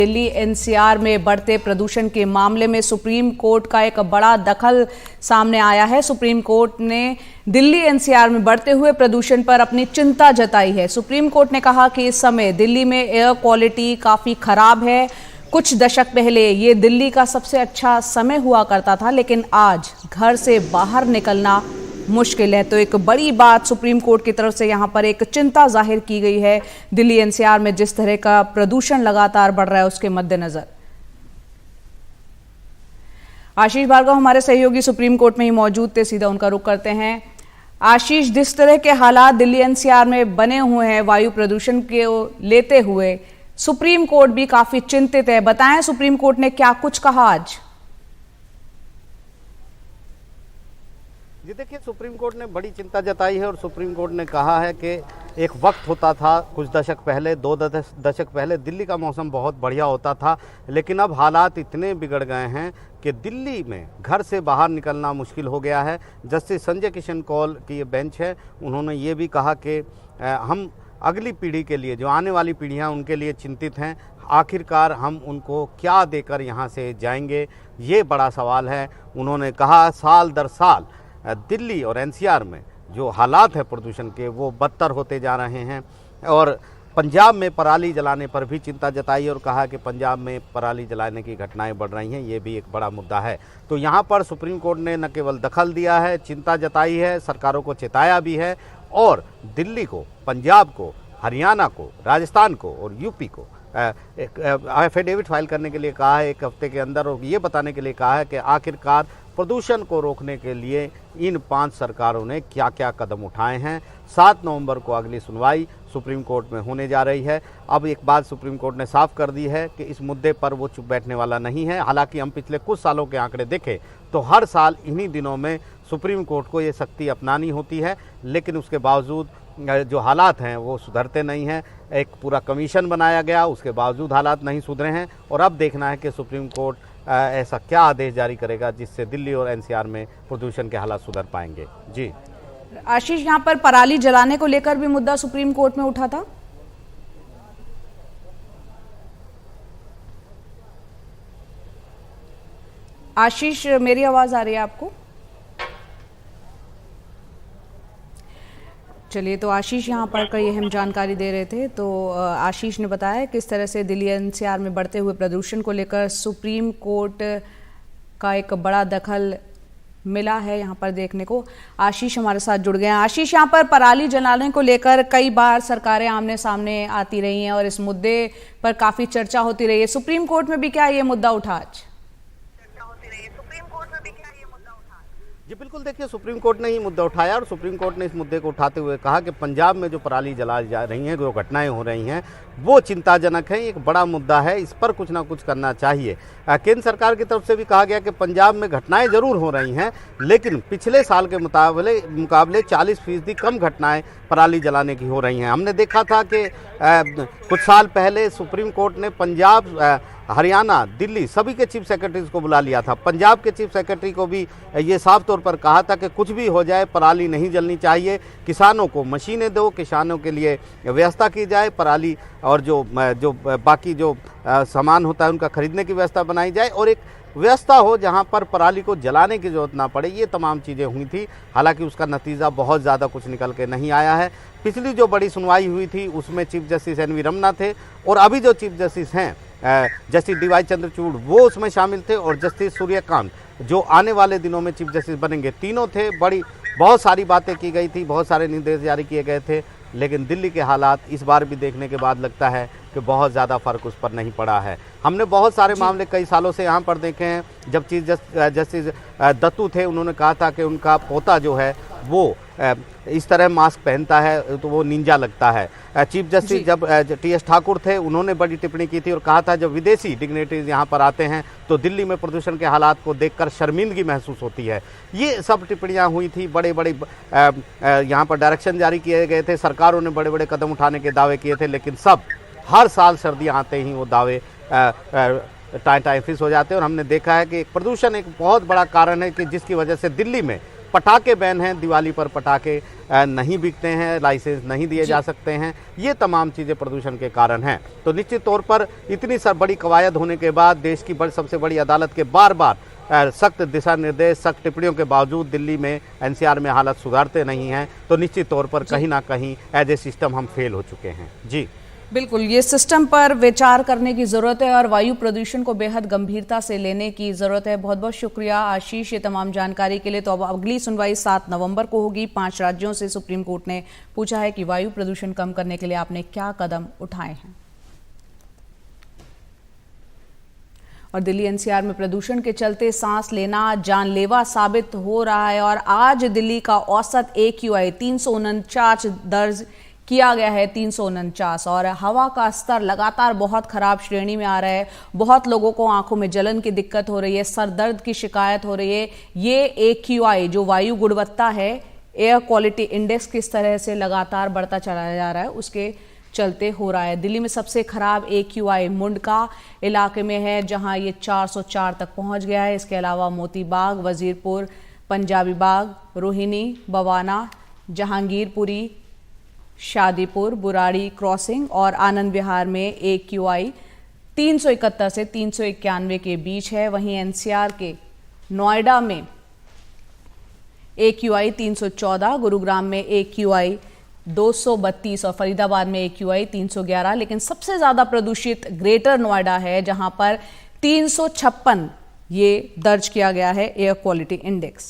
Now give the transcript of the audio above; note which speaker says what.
Speaker 1: Delhi NCR में बढ़ते प्रदूषण के मामले में सुप्रीम कोर्ट का एक बड़ा दखल सामने आया है। सुप्रीम कोर्ट ने दिल्ली एनसीआर में बढ़ते हुए प्रदूषण पर अपनी चिंता जताई है। सुप्रीम कोर्ट ने कहा कि इस समय दिल्ली में एयर क्वालिटी काफी खराब है। कुछ दशक पहले ये दिल्ली का सबसे अच्छा समय हुआ करता था, लेकिन आज घर से बाहर निकलना मुश्किल है। तो एक बड़ी बात सुप्रीम कोर्ट की तरफ से यहाँ पर एक चिंता जाहिर की गई है दिल्ली एनसीआर में जिस तरह का प्रदूषण लगातार बढ़ रहा है उसके मद्देनजर। आशीष भार्गव हमारे सहयोगी सुप्रीम कोर्ट में ही मौजूद थे, सीधा उनका रुख करते हैं। आशीष, जिस तरह के हालात दिल्ली एनसीआर में बने हुए हैं वायु प्रदूषण के लेते हुए, सुप्रीम कोर्ट भी काफी चिंतित है। बताएं सुप्रीम कोर्ट ने क्या कुछ कहा आज?
Speaker 2: जी देखिए, सुप्रीम कोर्ट ने बड़ी चिंता जताई है और सुप्रीम कोर्ट ने कहा है कि एक वक्त होता था कुछ दशक पहले, 2 दशक पहले दिल्ली का मौसम बहुत बढ़िया होता था, लेकिन अब हालात इतने बिगड़ गए हैं कि दिल्ली में घर से बाहर निकलना मुश्किल हो गया है। जस्टिस संजय किशन कौल की ये बेंच है, उन्होंने ये भी कहा कि हम अगली पीढ़ी के लिए, जो आने वाली पीढ़ियाँ उनके लिए चिंतित हैं। आखिरकार हम उनको क्या देकर यहाँ से जाएंगे, ये बड़ा सवाल है। उन्होंने कहा साल दर साल दिल्ली और एनसीआर में जो हालात है प्रदूषण के वो बदतर होते जा रहे हैं और पंजाब में पराली जलाने पर भी चिंता जताई और कहा कि पंजाब में पराली जलाने की घटनाएं बढ़ रही हैं, ये भी एक बड़ा मुद्दा है। तो यहाँ पर सुप्रीम कोर्ट ने न केवल दखल दिया है, चिंता जताई है, सरकारों को चेताया भी है और दिल्ली को, पंजाब को, हरियाणा को, राजस्थान को और यूपी को एफिडेविट फाइल करने के लिए कहा है 1 हफ्ते के अंदर, और ये बताने के लिए कहा है कि आखिरकार प्रदूषण को रोकने के लिए इन 5 सरकारों ने क्या क्या कदम उठाए हैं। 7 नवंबर को अगली सुनवाई सुप्रीम कोर्ट में होने जा रही है। अब एक बात सुप्रीम कोर्ट ने साफ कर दी है कि इस मुद्दे पर वो चुप बैठने वाला नहीं है। हालांकि हम पिछले कुछ सालों के आंकड़े देखें तो हर साल इन्हीं दिनों में सुप्रीम कोर्ट को ये सख्ती अपनानी होती है, लेकिन उसके बावजूद जो हालात हैं वो सुधरते नहीं हैं। एक पूरा कमीशन बनाया गया, उसके बावजूद हालात नहीं सुधरे हैं और अब देखना है कि सुप्रीम कोर्ट ऐसा क्या आदेश जारी करेगा जिससे दिल्ली और एनसीआर में प्रदूषण के हालात सुधर पाएंगे। जी
Speaker 1: आशीष, यहाँ पर पराली जलाने को लेकर भी मुद्दा सुप्रीम कोर्ट में उठा था। आशीष, मेरी आवाज आ रही है आपको? चलिए, तो आशीष यहाँ पर कई अहम जानकारी दे रहे थे। तो आशीष ने बताया किस तरह से दिल्ली एनसीआर में बढ़ते हुए प्रदूषण को लेकर सुप्रीम कोर्ट का एक बड़ा दखल मिला है यहाँ पर देखने को। आशीष हमारे साथ जुड़ गए हैं। आशीष, यहाँ पर पराली जलाने को लेकर कई बार सरकारें आमने सामने आती रही हैं और इस मुद्दे पर काफी चर्चा होती रही है। सुप्रीम कोर्ट में भी क्या ये मुद्दा उठा आज?
Speaker 2: जी बिल्कुल, देखिए सुप्रीम कोर्ट ने ही मुद्दा उठाया और सुप्रीम कोर्ट ने इस मुद्दे को उठाते हुए कहा कि पंजाब में जो पराली जलाई जा रही हैं, जो घटनाएं हो रही हैं, वो चिंताजनक है, एक बड़ा मुद्दा है, इस पर कुछ ना कुछ करना चाहिए। केंद्र सरकार की तरफ से भी कहा गया कि पंजाब में घटनाएं जरूर हो रही हैं, लेकिन पिछले साल के मुकाबले 40% कम घटनाएं पराली जलाने की हो रही हैं। हमने देखा था कि कुछ साल पहले सुप्रीम कोर्ट ने पंजाब, हरियाणा, दिल्ली सभी के चीफ सेक्रेटरीज को बुला लिया था। पंजाब के चीफ सेक्रेटरी को भी ये साफ तौर पर कहा था कि कुछ भी हो जाए पराली नहीं जलनी चाहिए, किसानों को मशीनें दो, किसानों के लिए व्यवस्था की जाए, पराली और जो बाकी जो सामान होता है उनका खरीदने की व्यवस्था बनाई जाए और एक व्यवस्था हो जहां पर पराली को जलाने की जरूरत ना पड़े। ये तमाम चीज़ें हुई थी, हालांकि उसका नतीजा बहुत ज़्यादा कुछ निकल के नहीं आया है। पिछली जो बड़ी सुनवाई हुई थी उसमें चीफ जस्टिस एन.वी. रमन्ना थे और अभी जो चीफ जस्टिस हैं जस्टिस डी.वाई. चंद्रचूड़ वो उसमें शामिल थे और जस्टिस सूर्यकांत जो आने वाले दिनों में चीफ जस्टिस बनेंगे, तीनों थे। बहुत सारी बातें की गई थी, बहुत सारे निर्देश जारी किए गए थे, लेकिन दिल्ली के हालात इस बार भी देखने के बाद लगता है कि बहुत ज़्यादा फर्क उस पर नहीं पड़ा है। हमने बहुत सारे मामले कई सालों से यहाँ पर देखे हैं। जब चीफ जस्टिस दत्तू थे, उन्होंने कहा था कि उनका पोता जो है वो इस तरह मास्क पहनता है तो वो निंजा लगता है। चीफ जस्टिस जब टी.एस. ठाकुर थे, उन्होंने बड़ी टिप्पणी की थी और कहा था जब विदेशी डिग्नेटरीज यहाँ पर आते हैं तो दिल्ली में प्रदूषण के हालात को देखकर शर्मिंदगी महसूस होती है। ये सब टिप्पणियाँ हुई थी, बड़े बड़े यहाँ पर डायरेक्शन जारी किए गए थे, सरकारों ने बड़े बड़े कदम उठाने के दावे किए थे, लेकिन सब हर साल सर्दियाँ आते ही वो दावे टाइम फिस हो जाते हैं। और हमने देखा है कि प्रदूषण एक बहुत बड़ा कारण है कि जिसकी वजह से दिल्ली में पटाखे बैन हैं, दिवाली पर पटाखे नहीं बिकते हैं, लाइसेंस नहीं दिए जा सकते हैं, ये तमाम चीज़ें प्रदूषण के कारण हैं। तो निश्चित तौर पर इतनी बड़ी कवायद होने के बाद, देश की सबसे बड़ी अदालत के बार बार सख्त दिशा निर्देश, सख्त टिप्पणियों के बावजूद दिल्ली में एनसीआर में हालत सुधारते नहीं हैं, तो निश्चित तौर पर कहीं ना कहीं एज ए सिस्टम हम फेल हो चुके हैं। जी
Speaker 1: बिल्कुल, ये सिस्टम पर विचार करने की ज़रूरत है और वायु प्रदूषण को बेहद गंभीरता से लेने की ज़रूरत है। बहुत बहुत शुक्रिया आशीष ये तमाम जानकारी के लिए। तो अब अगली सुनवाई 7 नवंबर को होगी। 5 राज्यों से सुप्रीम कोर्ट ने पूछा है कि वायु प्रदूषण कम करने के लिए आपने क्या कदम उठाए हैं। और दिल्ली एनसीआर में प्रदूषण के चलते सांस लेना जानलेवा साबित हो रहा है और आज दिल्ली का औसत AQI 349 दर्ज किया गया है, 349, और हवा का स्तर लगातार बहुत खराब श्रेणी में आ रहा है। बहुत लोगों को आंखों में जलन की दिक्कत हो रही है, सर दर्द की शिकायत हो रही है। ये AQI जो वायु गुणवत्ता है, एयर क्वालिटी इंडेक्स किस तरह से लगातार बढ़ता चला जा रहा है, उसके चलते हो रहा है। दिल्ली में सबसे खराब AQI मुंडका इलाके में है, जहां ये 404 तक पहुंच गया है। इसके अलावा मोती बाग, वजीरपुर, पंजाबी बाग, रोहिणी, बवाना, जहांगीरपुरी, शादीपुर, बुराड़ी क्रॉसिंग और आनंद विहार में AQI 371 से 391 के बीच है। वहीं एनसीआर के नोएडा में AQI 314, गुरुग्राम में AQI 232 और फरीदाबाद में AQI 311। लेकिन सबसे ज्यादा प्रदूषित ग्रेटर नोएडा है, जहां पर 356 ये दर्ज किया गया है एयर क्वालिटी इंडेक्स।